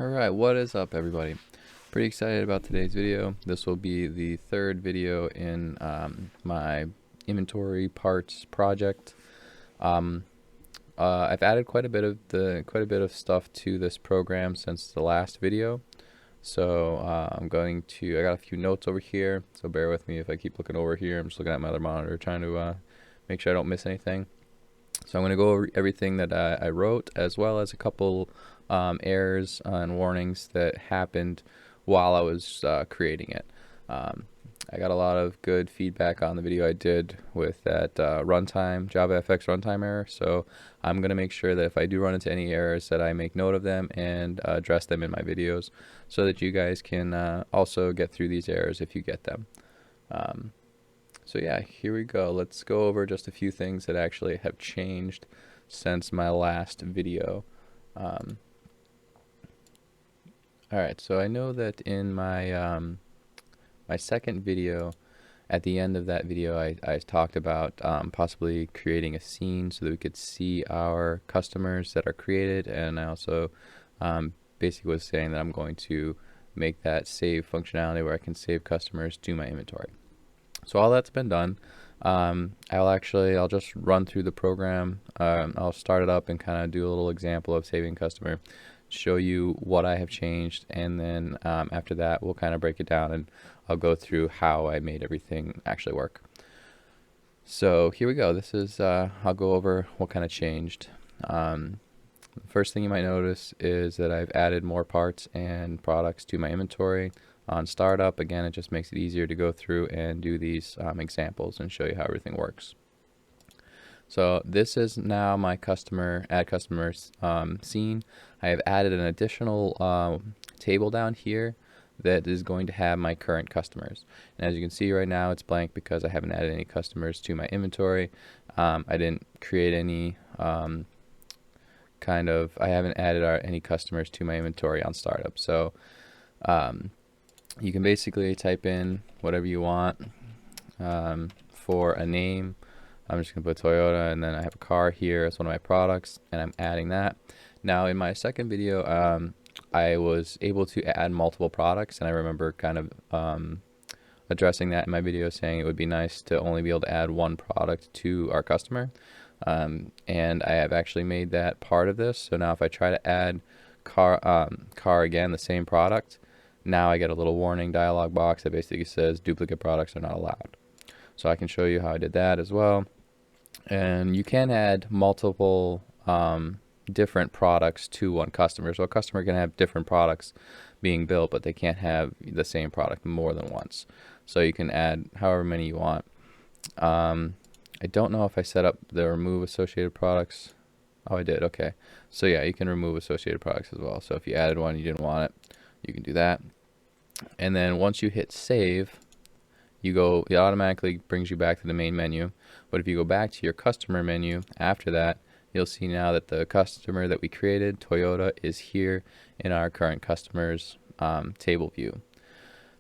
Alright, what is up everybody? Pretty excited about today's video. This will be the third video in my inventory parts project. I've added quite a bit of stuff to this program since the last video. So I got a few notes over here, so bear with me if I keep looking over here. I'm just looking at my other monitor trying to make sure I don't miss anything. So I'm going to go over everything that I wrote, as well as a couple errors and warnings that happened while I was creating it. I got a lot of good feedback on the video I did with that runtime, JavaFX runtime error. So I'm going to make sure that if I do run into any errors that I make note of them and address them in my videos so that you guys can also get through these errors if you get them. So yeah, here we go. Let's go over just a few things that actually have changed since my last video. Alright, so I know that in my my second video, at the end of that video, I talked about possibly creating a scene so that we could see our customers that are created, and I also basically was saying that I'm going to make that save functionality where I can save customers to my inventory. So all that's been done. I'll just run through the program. I'll start it up and kind of do a little example of saving customer, show you what I have changed, and then after that we'll kind of break it down and I'll go through how I made everything actually work. So here we go. This is I'll go over what kind of changed. First thing you might notice is that I've added more parts and products to my inventory. On startup, again, it just makes it easier to go through and do these examples and show you how everything works. So this is now my add customers scene. I have added an additional table down here that is going to have my current customers. And as you can see right now, it's blank because I haven't added any customers to my inventory. I didn't create any I haven't added any customers to my inventory on startup. So you can basically type in whatever you want for a name. I'm just going to put Toyota, and then I have a car here as one of my products, and I'm adding that. Now in my second video, I was able to add multiple products, and I remember kind of addressing that in my video, saying it would be nice to only be able to add one product to our customer. And I have actually made that part of this. So now if I try to add car again, the same product, now I get a little warning dialog box that basically says duplicate products are not allowed. So I can show you how I did that as well. And you can add multiple different products to one customer. So a customer can have different products being built, but they can't have the same product more than once. So you can add however many you want. I don't know if I set up the remove associated products. Oh, I did. Okay. So yeah, you can remove associated products as well. So if you added one, you didn't want it, you can do that. And then once you hit save, it automatically brings you back to the main menu. But if you go back to your customer menu after that, you'll see now that the customer that we created, Toyota, is here in our current customers table view.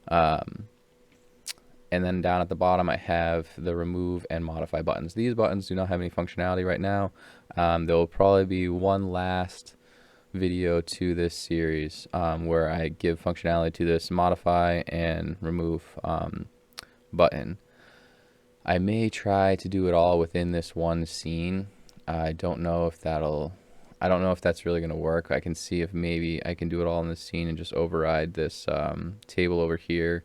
And then down at the bottom, I have the remove and modify buttons. These buttons do not have any functionality right now. There will probably be one last video to this series where I give functionality to this modify and remove button. I may try to do it all within this one scene. I don't know if that's really going to work. I can see if maybe I can do it all in this scene and just override this table over here,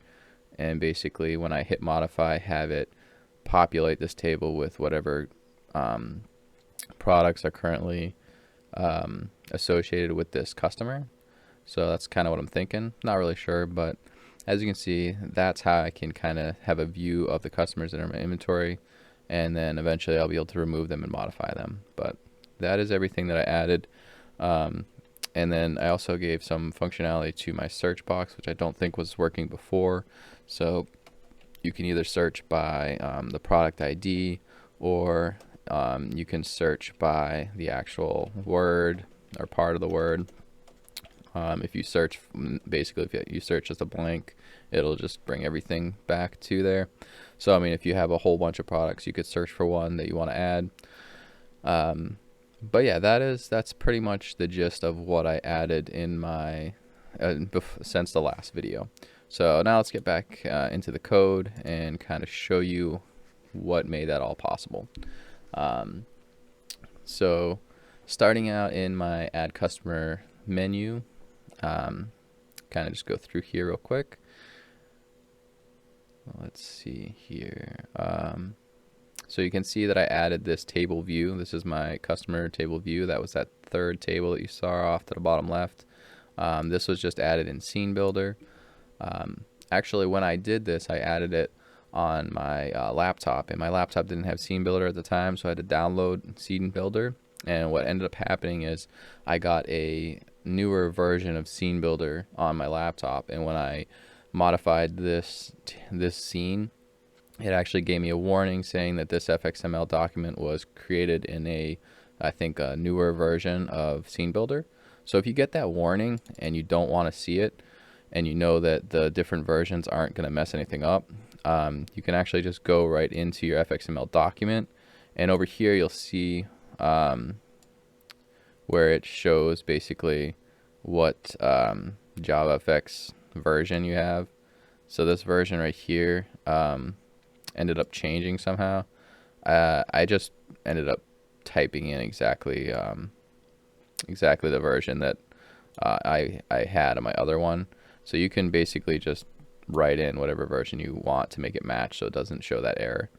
and basically when I hit modify, have it populate this table with whatever products are currently associated with this customer. So that's kind of what I'm thinking. Not really sure, but as you can see, that's how I can kind of have a view of the customers that are in my inventory, and then eventually I'll be able to remove them and modify them. But that is everything that I added. And then I also gave some functionality to my search box, which I don't think was working before. So you can either search by the product ID, or you can search by the actual word or part of the word. If you search, basically if you search as a blank, it'll just bring everything back to there. So I mean, if you have a whole bunch of products, you could search for one that you want to add. But yeah, that's pretty much the gist of what I added in my since the last video. So now let's get back into the code and kind of show you what made that all possible. So starting out in my add customer menu, kind of just go through here real quick. Let's see here. So you can see that I added this table view. This is my customer table view. That was that third table that you saw off to the bottom left. This was just added in Scene Builder. Actually, when I did this, I added it on my laptop, and my laptop didn't have Scene Builder at the time, so I had to download Scene Builder. And what ended up happening is I got a newer version of Scene Builder on my laptop, and when I modified this scene, it actually gave me a warning saying that this fxml document was created in I think a newer version of Scene Builder. So if you get that warning and you don't want to see it, and you know that the different versions aren't going to mess anything up, you can actually just go right into your fxml document, and over here you'll see where it shows basically what JavaFX version you have. So this version right here ended up changing somehow. I just ended up typing in exactly the version that I had on my other one. So you can basically just write in whatever version you want to make it match, so it doesn't show that error.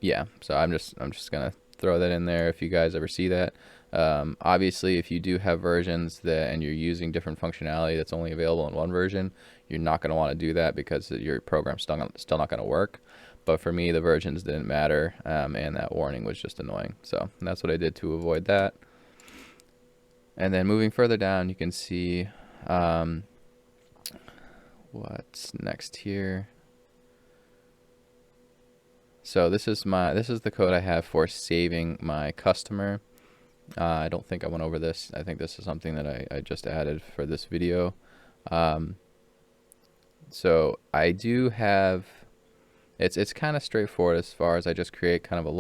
Yeah, so I'm just gonna throw that in there if you guys ever see that. Obviously, if you do have versions and you're using different functionality that's only available in one version, you're not going to want to do that because your program's still not going to work. But for me, the versions didn't matter, and that warning was just annoying. So that's what I did to avoid that. And then moving further down, you can see what's next here. So this is the code I have for saving my customer. I don't think I went over this. I think this is something that I just added for this video. So I do have, it's kind of straightforward as far as I just create kind of a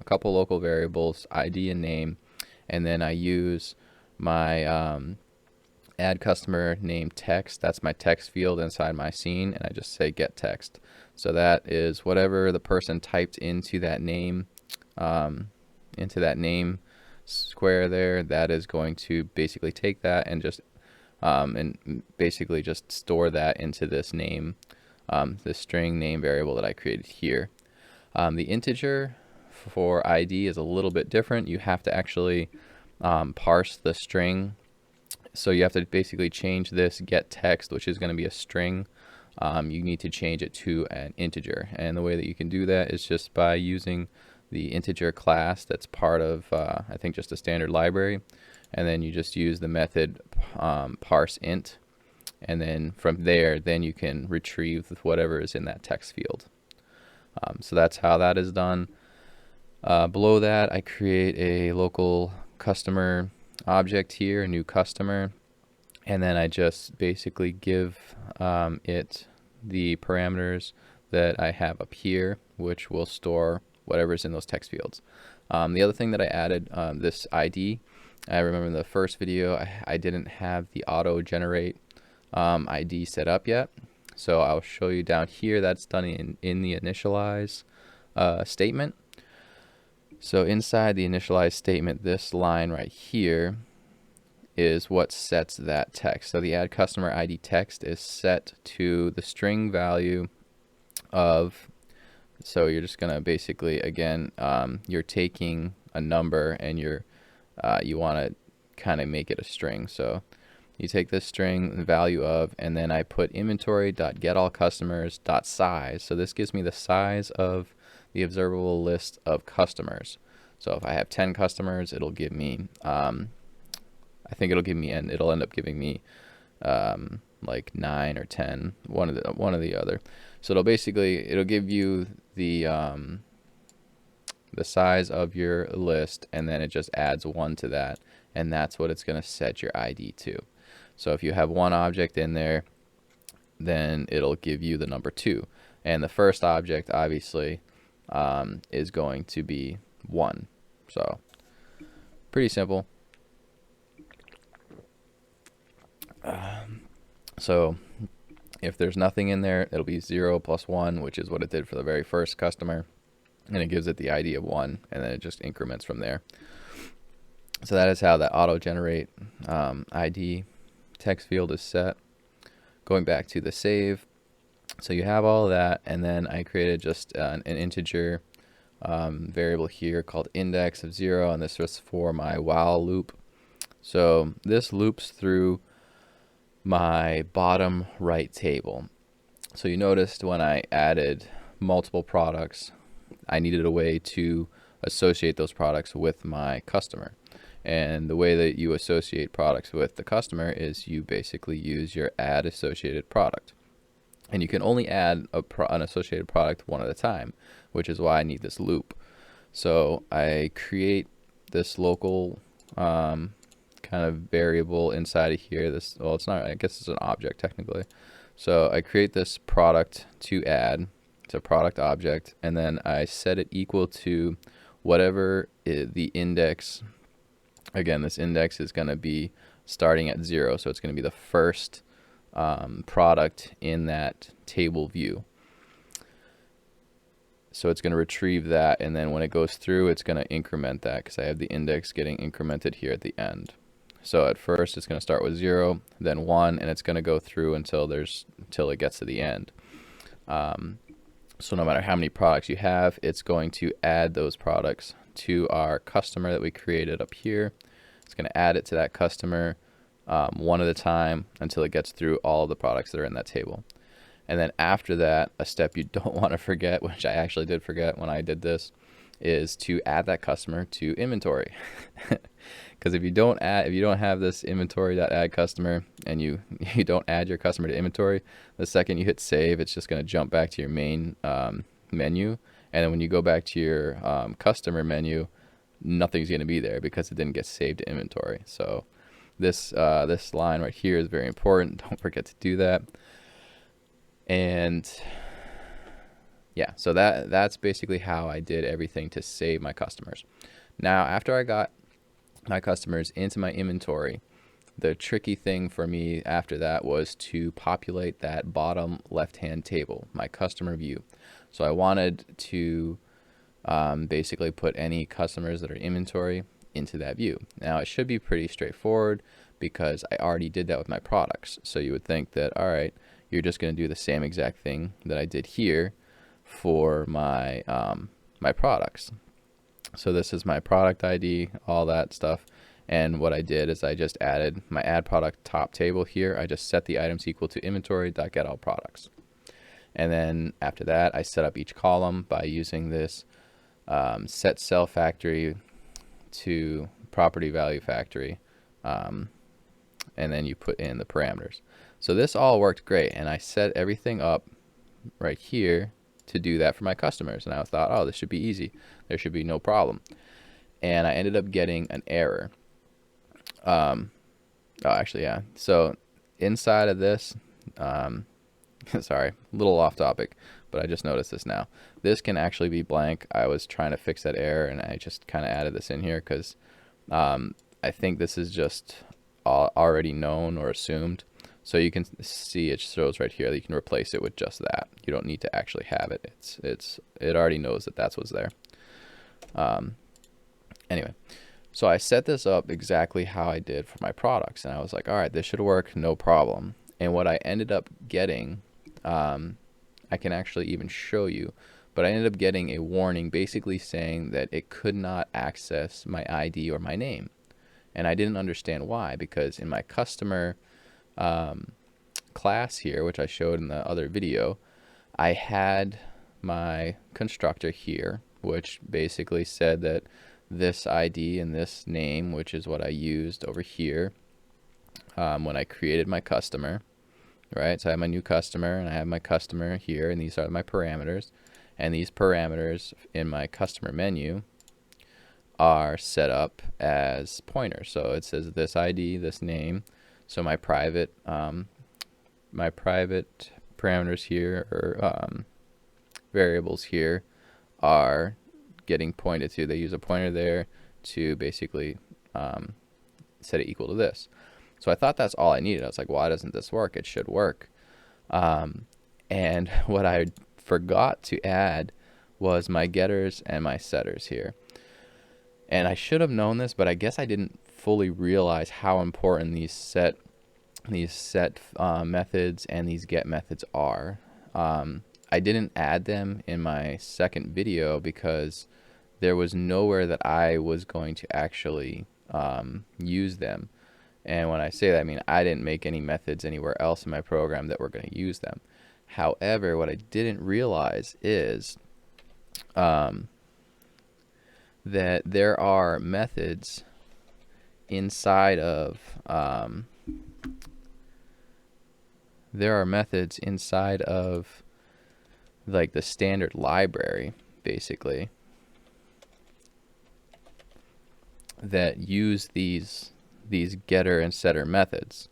couple local variables, ID and name, and then I use my add customer name text. That's my text field inside my scene, and I just say get text. So that is whatever the person typed into that name square there. That is going to basically take that and just basically just store that into this name, this string name variable that I created here. The integer for ID is a little bit different. You have to actually parse the string. So you have to basically change this get text, which is going to be a string. You need to change it to an integer, and the way that you can do that is just by using the integer class that's part of I think just a standard library, and then you just use the method parse int, and then from there then you can retrieve whatever is in that text field. So that's how that is done. Below that, I create a local customer object here, a new customer, and then I just basically give it the parameters that I have up here, which will store whatever's in those text fields. The other thing that I added, this ID, I remember in the first video I didn't have the auto generate ID set up yet, so I'll show you down here. That's done in the initialize statement. So inside the initialize statement, this line right here is what sets that text. So the add customer ID text is set to the string value of, so you're just gonna basically, again, you're taking a number and you want to kind of make it a string. So you take this string, the value of, and then I put inventory.getAllCustomers.size. So this gives me the size of the observable list of customers. So if I have 10 customers, it'll give me I think it'll give me, and it'll end up giving me like 9 or 10, one or the other. So it'll give you the size of your list, and then it just adds 1 to that, and that's what it's going to set your ID to. So if you have one object in there, then it'll give you the number 2, and the first object obviously is going to be 1. So pretty simple. So if there's nothing in there, it'll be 0 plus 1, which is what it did for the very first customer. And it gives it the ID of 1, and then it just increments from there. So that is how that auto-generate ID text field is set. Going back to the save. So you have all of that, and then I created just an integer variable here called index of 0, and this was for my while loop. So this loops through my bottom right table. So you noticed when I added multiple products, I needed a way to associate those products with my customer. And the way that you associate products with the customer is you basically use your add associated product. And you can only add an associated product one at a time, which is why I need this loop. So I create this local kind of variable inside of here. This, well, it's not, I guess it's an object technically. So I create this product to add. It's a product object, and then I set it equal to whatever the index. Again, this index is going to be starting at 0, so it's going to be the first product in that table view. So it's going to retrieve that, and then when it goes through, it's going to increment that because I have the index getting incremented here at the end. So at first, it's going to start with 0, then 1, and it's going to go through until it gets to the end. So no matter how many products you have, it's going to add those products to our customer that we created up here. It's going to add it to that customer one at a time until it gets through all of the products that are in that table. And then after that, a step you don't want to forget, which I actually did forget when I did this, is to add that customer to inventory. Because if you don't have this inventory.add customer and you don't add your customer to inventory, the second you hit save, it's just going to jump back to your main menu. And then when you go back to your customer menu, nothing's going to be there because it didn't get saved to inventory. So this line right here is very important. Don't forget to do that. And yeah, so that's basically how I did everything to save my customers. Now, after I got my customers into my inventory, the tricky thing for me after that was to populate that bottom left-hand table, my customer view. So I wanted to basically put any customers that are in inventory into that view. Now, it should be pretty straightforward because I already did that with my products. So you would think that, all right, you're just going to do the same exact thing that I did here for my my products. So this is my product ID, all that stuff. And what I did is I just added my add product top table here. I just set the items equal to inventory.getAllProducts. And then after that, I set up each column by using this set cell factory to PropertyValueFactory. And then you put in the parameters. So this all worked great. And I set everything up right here to do that for my customers. And I thought, oh, this should be easy. There should be no problem. And I ended up getting an error. Oh, actually, yeah. So inside of this, sorry, a little off topic, but I just noticed this now. This can actually be blank. I was trying to fix that error, and I just kind of added this in here because I think this is just already known or assumed. So you can see it shows right here that you can replace it with just that. You don't need to actually have it. It already knows that that's what's there. Anyway, so I set this up exactly how I did for my products, and I was like, all right, this should work, no problem. And what I ended up getting, I can actually even show you, but I ended up getting a warning basically saying that it could not access my ID or my name. And I didn't understand why, because in my customer class here, which I showed in the other video, I had my constructor here, which basically said that this ID and this name, which is what I used over here when I created my customer, right? So I have my new customer and I have my customer here, and these are my parameters. And these parameters in my customer menu are set up as pointers. So it says this ID, this name. So my private parameters here, or variables here, are getting pointed to. They use a pointer there to basically set it equal to this. So I thought that's all I needed. I was like, why doesn't this work? It should work. And what I forgot to add was my getters and my setters here. And I should have known this, but I guess I didn't fully realize how important these set methods and these get methods are. I didn't add them in my second video because there was nowhere that I was going to actually use them. And when I say that, I mean I didn't make any methods anywhere else in my program that were going to use them. However, what I didn't realize is that there are methods inside of like the standard library, basically, that use these getter and setter methods.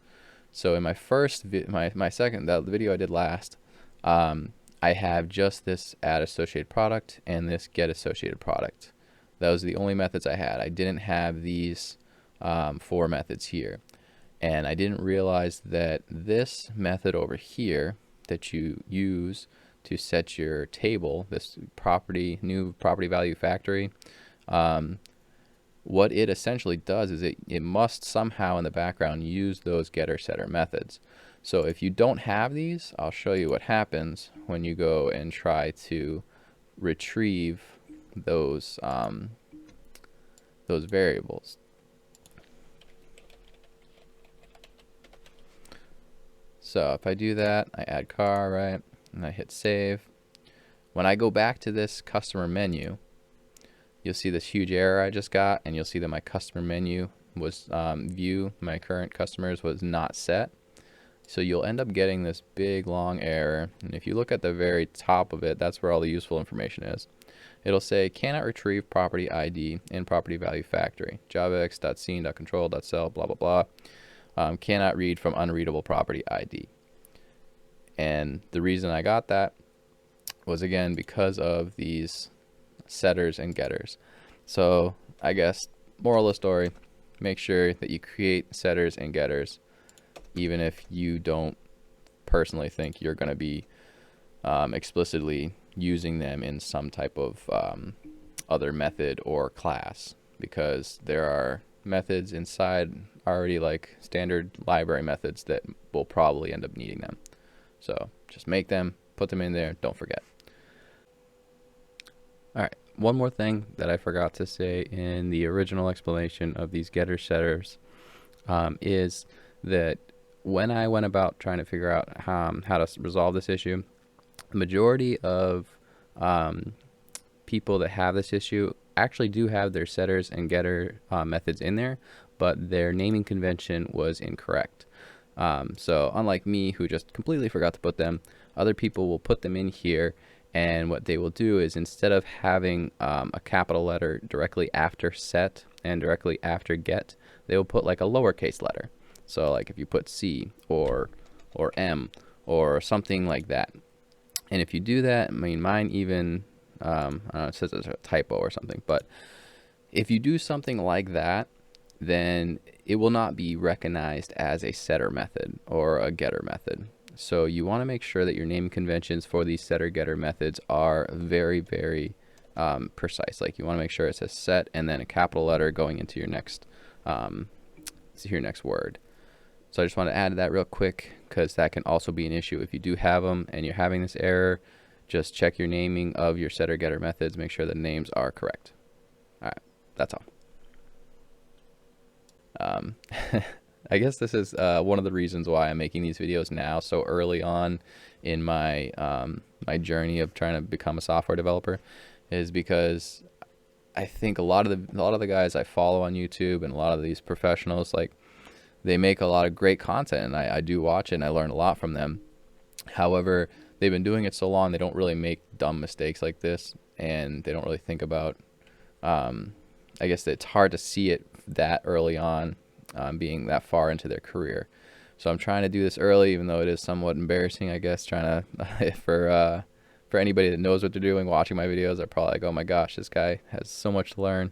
So in my first my second, the video I did last, I have just this add associated product and this get associated product. Those are the only methods I had. I didn't have these 4 methods here. And I didn't realize that this method over here that you use to set your table, this new property value factory, what it essentially does is it must somehow in the background use those getter setter methods. So if you don't have these, I'll show you what happens when you go and try to retrieve those variables. So if I do that, I add car, right, and I hit save. When I go back to this customer menu, you'll see this huge error I just got, and you'll see that my customer menu was view my current customers was not set. So you'll end up getting this big long error, and if you look at the very top of it, that's where all the useful information is. It'll say cannot retrieve property ID in PropertyValueFactory, JavaFX.scene.control.cell, blah blah blah. Cannot read from unreadable property ID. And the reason I got that was, again, because of these setters and getters. So I guess moral of the story, make sure that you create setters and getters even if you don't personally think you're going to be explicitly using them in some type of other method or class, because there are methods inside already, like standard library methods, that will probably end up needing them. So just make them, put them in there, don't forget. Alright, one more thing that I forgot to say in the original explanation of these getter setters is that when I went about trying to figure out how to resolve this issue, the majority of people that have this issue actually do have their setters and getter methods in there, but their naming convention was incorrect. So unlike me, who just completely forgot to put them, other people will put them in here, and what they will do is, instead of having a capital letter directly after set and directly after get, they will put like a lowercase letter. So like if you put C or M or something like that. And if you do that, I mean, mine even, I don't know, it says it's a typo or something, but if you do something like that, then it will not be recognized as a setter method or a getter method. So you want to make sure that your naming conventions for these setter getter methods are very, very precise. Like you want to make sure it says set and then a capital letter going into your next word. So I just want to add that real quick, because that can also be an issue. If you do have them and you're having this error, just check your naming of your setter getter methods, make sure the names are correct. Alright, that's all. I guess this is one of the reasons why I'm making these videos now, so early on in my my journey of trying to become a software developer, is because I think a lot of the guys I follow on YouTube and a lot of these professionals, like, they make a lot of great content, and I do watch it and I learn a lot from them. However, they've been doing it so long, they don't really make dumb mistakes like this, and they don't really think about, I guess it's hard to see it that early on, being that far into their career. So I'm trying to do this early, even though it is somewhat embarrassing, I guess, trying to, for anybody that knows what they're doing, watching my videos, they're probably like, oh my gosh, this guy has so much to learn.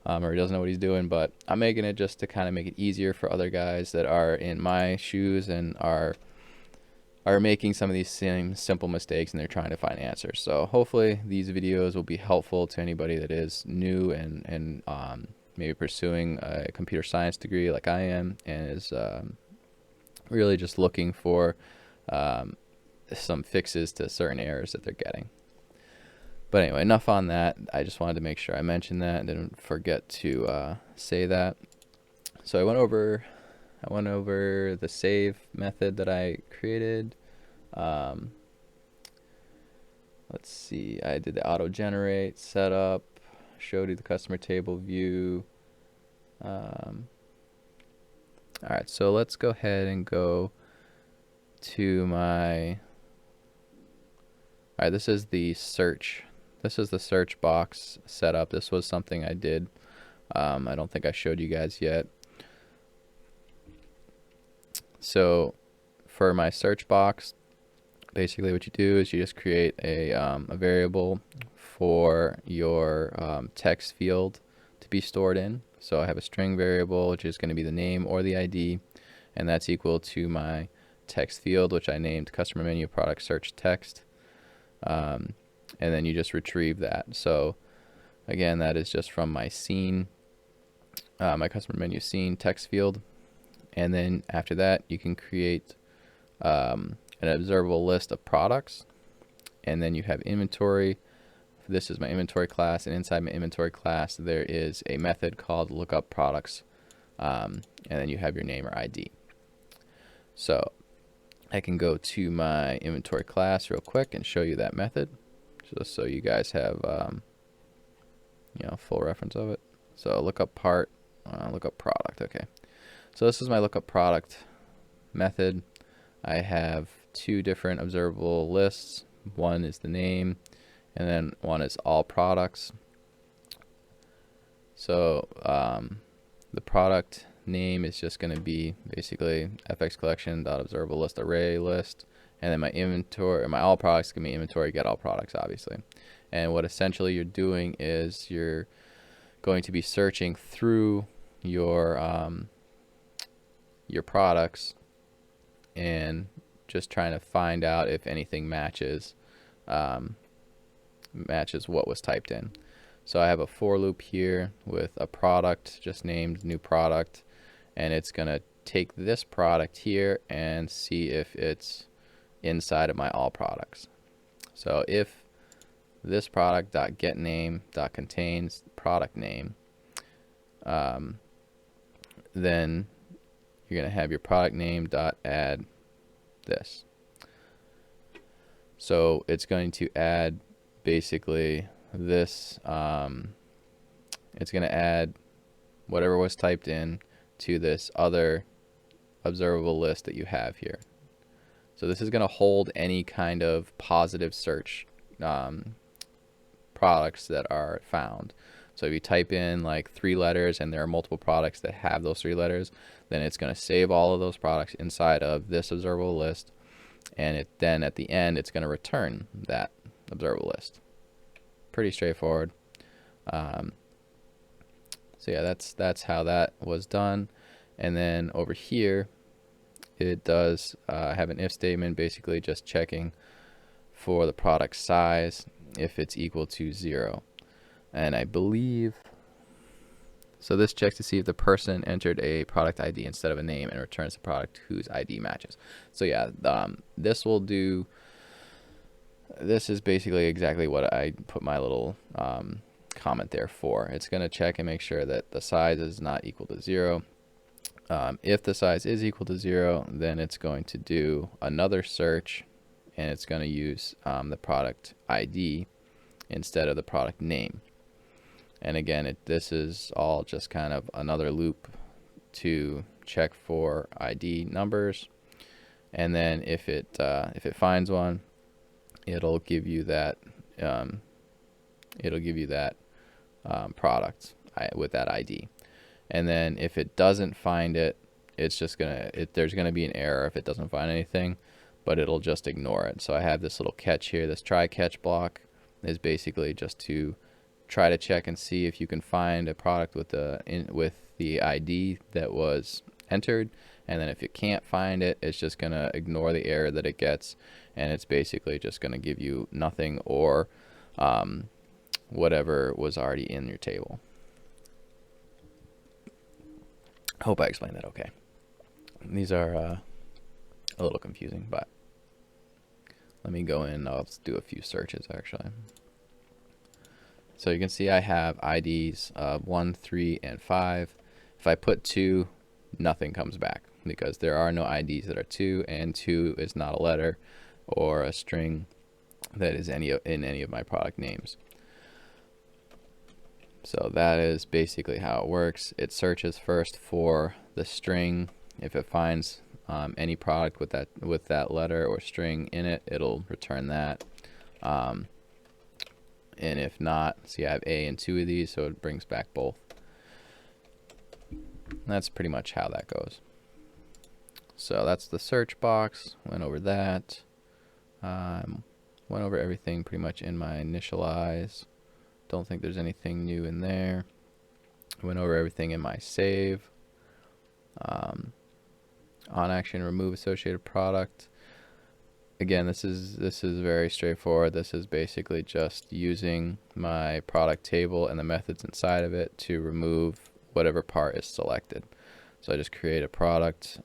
or he doesn't know what he's doing. But I'm making it just to kind of make it easier for other guys that are in my shoes and are making some of these same simple mistakes, and they're trying to find answers. So hopefully these videos will be helpful to anybody that is new and maybe pursuing a computer science degree like I am, and is really just looking for some fixes to certain errors that they're getting. But anyway, enough on that. I just wanted to make sure I mentioned that and didn't forget to say that. So I went over the save method that I created. Let's see, I did the auto generate setup, showed you the customer table view. Alright, so let's go ahead and go to my, alright, this is the search. This is the search box setup. This was something I did. I don't think I showed you guys yet. So for my search box, basically what you do is you just create a variable for your text field to be stored in. So I have a string variable, which is going to be the name or the ID, and that's equal to my text field, which I named customer menu product search text. And then you just retrieve that. So again, that is just from my scene, my customer menu scene text field. And then after that, you can create an observable list of products, and then you have inventory. This is my inventory class, and inside my inventory class there is a method called lookup products, and then you have your name or ID. So I can go to my inventory class real quick and show you that method, just so you guys have full reference of it. So lookup part, lookup product. Okay, so this is my lookup product method. I have two different observable lists. One is the name, and then one is all products. So the product name is just going to be basically fx collection.observable list array list, and then my inventory, or my all products, can be inventory get all products, obviously. And what essentially you're doing is you're going to be searching through your products and just trying to find out if anything matches what was typed in. So I have a for loop here with a product just named new product, and it's gonna take this product here and see if it's inside of my all products. So if this product dot get name dot contains product name, then you're gonna have your product name dot add this. So it's going to add basically this, it's going to add whatever was typed in to this other observable list that you have here. So this is going to hold any kind of positive search products that are found. So if you type in like 3 letters and there are multiple products that have those 3 letters, then it's going to save all of those products inside of this observable list, and then at the end it's going to return that observable list. Pretty straightforward. So yeah, that's how that was done. And then over here it does have an if statement, basically just checking for the product size if it's equal to 0. And I believe, so this checks to see if the person entered a product ID instead of a name and returns the product whose ID matches. So yeah, this will do, this is basically exactly what I put my little comment there for. It's going to check and make sure that the size is not equal to 0. If the size is equal to 0, then it's going to do another search, and it's going to use the product ID instead of the product name. And again, this is all just kind of another loop to check for ID numbers, and then if it finds one, it'll give you that product with that ID. And then if it doesn't find it, it's just there's gonna be an error if it doesn't find anything, but it'll just ignore it. So I have this little catch here. This try catch block is basically just to try to check and see if you can find a product with the ID that was entered, and then if you can't find it, it's just going to ignore the error that it gets, and it's basically just going to give you nothing or whatever was already in your table. Hope I explained that okay. These are a little confusing, but let me go in. I'll do a few searches actually. So you can see I have IDs 1, 3, and 5. If I put 2, nothing comes back because there are no IDs that are 2, and 2 is not a letter or a string that is in any of my product names. So that is basically how it works. It searches first for the string. If it finds any product with that letter or string in it, it'll return that. And if not, see I have A and 2 of these, so it brings back both. That's pretty much how that goes. So that's the search box. Went over that. Went over everything pretty much in my initialize. Don't think there's anything new in there. Went over everything in my save. On action, remove associated product. Again, this is very straightforward. This is basically just using my product table and the methods inside of it to remove whatever part is selected. So I just create a product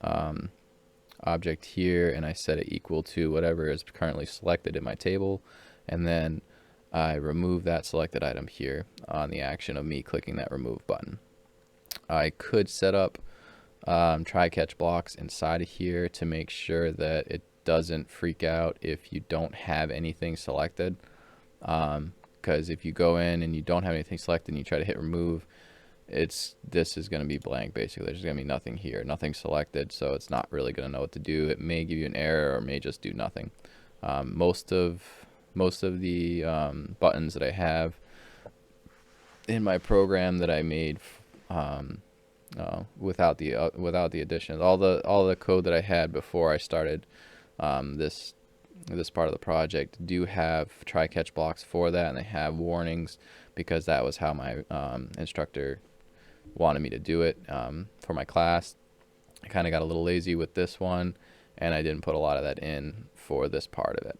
object here, and I set it equal to whatever is currently selected in my table, and then I remove that selected item here on the action of me clicking that remove button. I could set up try catch blocks inside of here to make sure that it doesn't freak out if you don't have anything selected, because if you go in and you don't have anything selected and you try to hit remove, this is going to be blank. Basically there's going to be nothing here, nothing selected, so it's not really going to know what to do. It may give you an error or may just do nothing. Most of the buttons that I have in my program that I made without the additions, all the code that I had before I started this part of the project do have try catch blocks for that, and they have warnings because that was how my instructor wanted me to do it for my class. I kind of got a little lazy with this one, and I didn't put a lot of that in for this part of it.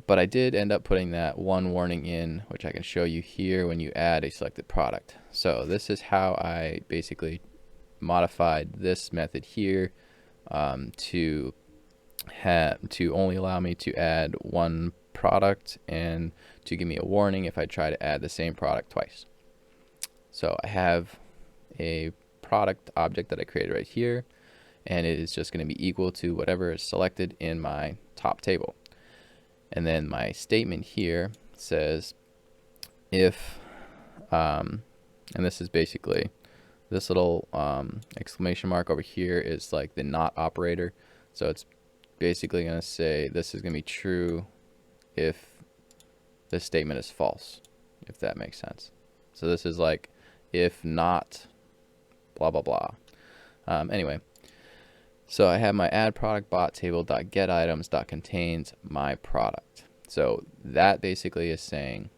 But I did end up putting that one warning in, which I can show you here when you add a selected product. So this is how I basically modified this method here to only allow me to add one product and to give me a warning if I try to add the same product twice. So I have a product object that I created right here, and it is just going to be equal to whatever is selected in my top table. And then my statement here says if, and this is basically this little exclamation mark over here is like the not operator. So it's basically going to say this is going to be true if this statement is false, if that makes sense. So this is like if not blah blah blah. Anyway, so I have my add product bot table dot get items dot contains my product. So that basically is saying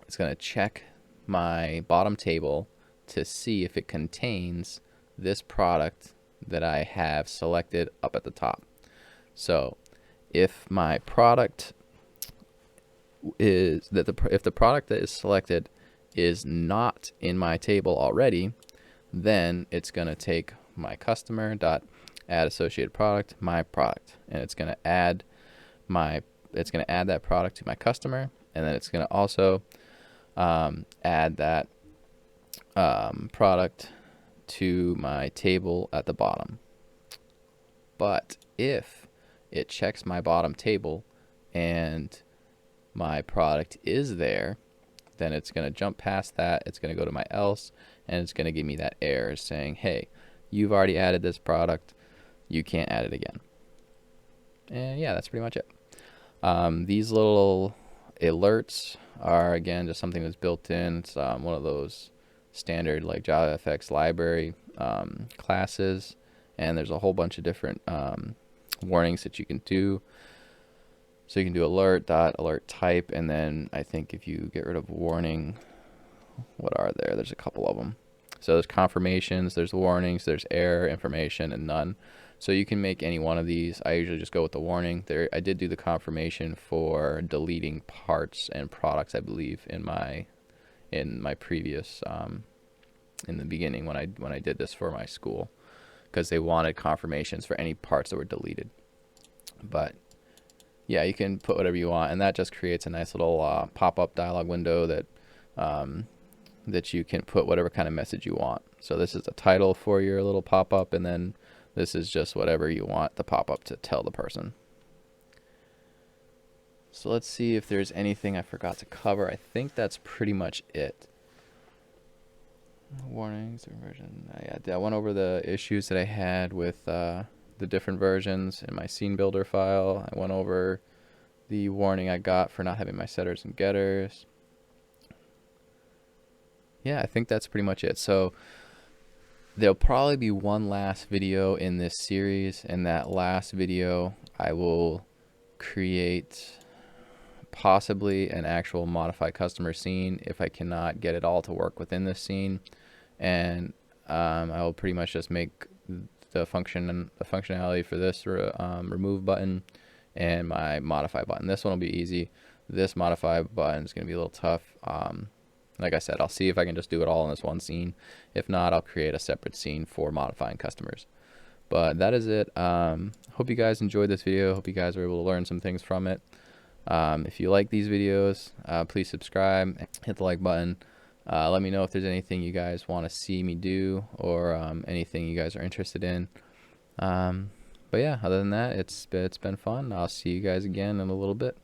it's going to check my bottom table to see if it contains this product that I have selected up at the top. So if my product is if the product that is selected is not in my table already, then it's going to take my customer dot add associated product, my product, and it's going to add that product to my customer, and then it's going to also add that product to my table at the bottom. But if it checks my bottom table and my product is there, then it's going to jump past that. It's going to go to my else, and it's going to give me that error saying, hey, you've already added this product, you can't add it again. And yeah, that's pretty much it. These little alerts are, again, just something that's built in. It's one of those standard like JavaFX library classes, and there's a whole bunch of different warnings that you can do. So you can do alert type, and then I think if you get rid of warning, what are there? There's a couple of them. So there's confirmations, there's warnings, there's error, information, and none. So you can make any one of these. I usually just go with the warning. There, I did do the confirmation for deleting parts and products, I believe, in my previous in the beginning when I did this for my school, because they wanted confirmations for any parts that were deleted. But yeah, you can put whatever you want, and that just creates a nice little pop-up dialog window that that you can put whatever kind of message you want. So this is the title for your little pop-up, and then this is just whatever you want the pop-up to tell the person. So let's see if there's anything I forgot to cover. I think that's pretty much it. Warnings, version. Yeah, I went over the issues that I had with the different versions in my scene builder file. I went over the warning I got for not having my setters and getters. Yeah, I think that's pretty much it. So there'll probably be one last video in this series, and that last video I will create possibly an actual modified customer scene if I cannot get it all to work within this scene, and I will pretty much just make the functionality for this remove button and my modify button. This one will be easy. This modify button is going to be a little tough. Like I said, I'll see if I can just do it all in this one scene. If not, I'll create a separate scene for modifying customers. But that is it. Hope you guys enjoyed this video. Hope you guys were able to learn some things from it. If you like these videos, please subscribe, hit the like button. Let me know if there's anything you guys want to see me do, or anything you guys are interested in. But yeah, other than that, it's been fun. I'll see you guys again in a little bit.